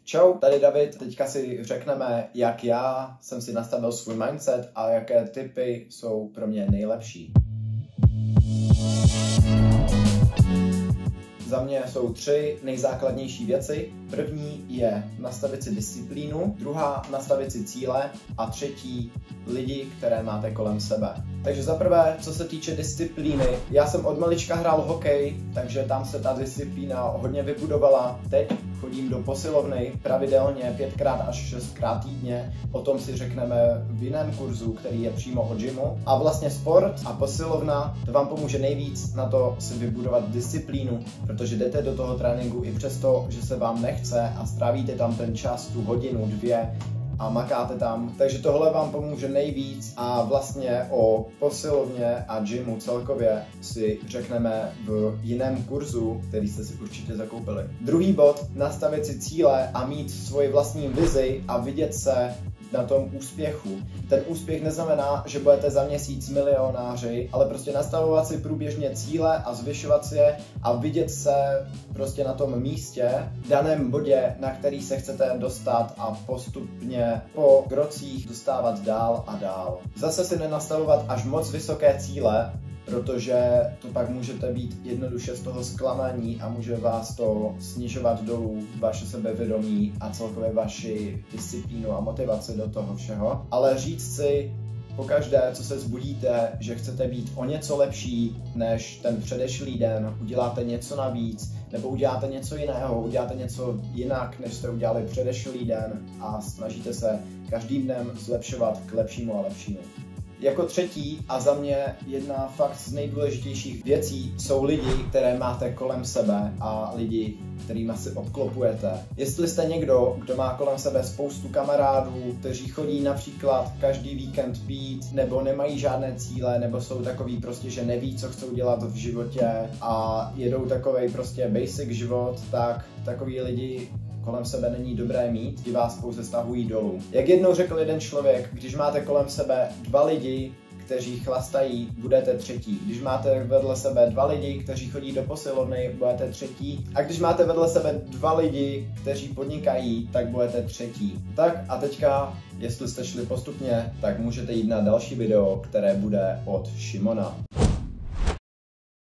Čau, tady David, teďka si řekneme, jak já jsem si nastavil svůj mindset a jaké tipy jsou pro mě nejlepší. Za mě jsou 3 nejzákladnější věci. První je nastavit si disciplínu, druhá nastavit si cíle a třetí lidi, které máte kolem sebe. Takže za prvé, co se týče disciplíny, já jsem od malička hrál hokej, takže tam se ta disciplína hodně vybudovala. Teď chodím do posilovny pravidelně 5x až 6x týdně, o tom si řekneme v jiném kurzu, který je přímo od gymu. A vlastně sport a posilovna, to vám pomůže nejvíc na to si vybudovat disciplínu, protože jdete do toho tréninku i přesto, že se vám nechce a strávíte tam ten čas, tu hodinu, 2 a makáte tam. Takže tohle vám pomůže nejvíc a vlastně o posilovně a gymu celkově si řekneme v jiném kurzu, který jste si určitě zakoupili. Druhý bod, nastavit si cíle a mít svoji vlastní vizi a vidět se na tom úspěchu. Ten úspěch neznamená, že budete za měsíc milionáři, ale prostě nastavovat si průběžně cíle a zvyšovat si je a vidět se prostě na tom místě, daném bodě, na který se chcete dostat a postupně po krocích dostávat dál a dál. Zase si nenastavovat až moc vysoké cíle, protože to pak můžete být jednoduše z toho zklamaní a může vás to snižovat dolů, vaše sebevědomí a celkově vaši disciplínu a motivaci do toho všeho. Ale říct si pokaždé, co se zbudíte, že chcete být o něco lepší než ten předešlý den, uděláte něco navíc, nebo uděláte něco jiného, uděláte něco jinak, než jste udělali předešlý den a snažíte se každým dnem zlepšovat k lepšímu a lepšímu. Jako třetí a za mě jedna fakt z nejdůležitějších věcí jsou lidi, které máte kolem sebe a lidi, kterými si obklopujete. Jestli jste někdo, kdo má kolem sebe spoustu kamarádů, kteří chodí například každý víkend pít, nebo nemají žádné cíle, nebo jsou takový prostě, že neví, co chcou dělat v životě a jedou takovej prostě basic život, tak takový lidi kolem sebe není dobré mít, ti vás pouze stahují dolů. Jak jednou řekl jeden člověk, když máte kolem sebe 2 lidi, kteří chlastají, budete třetí. Když máte vedle sebe 2 lidi, kteří chodí do posilovny, budete třetí. A když máte vedle sebe 2 lidi, kteří podnikají, tak budete třetí. Tak a teďka, jestli jste šli postupně, tak můžete jít na další video, které bude od Šimona.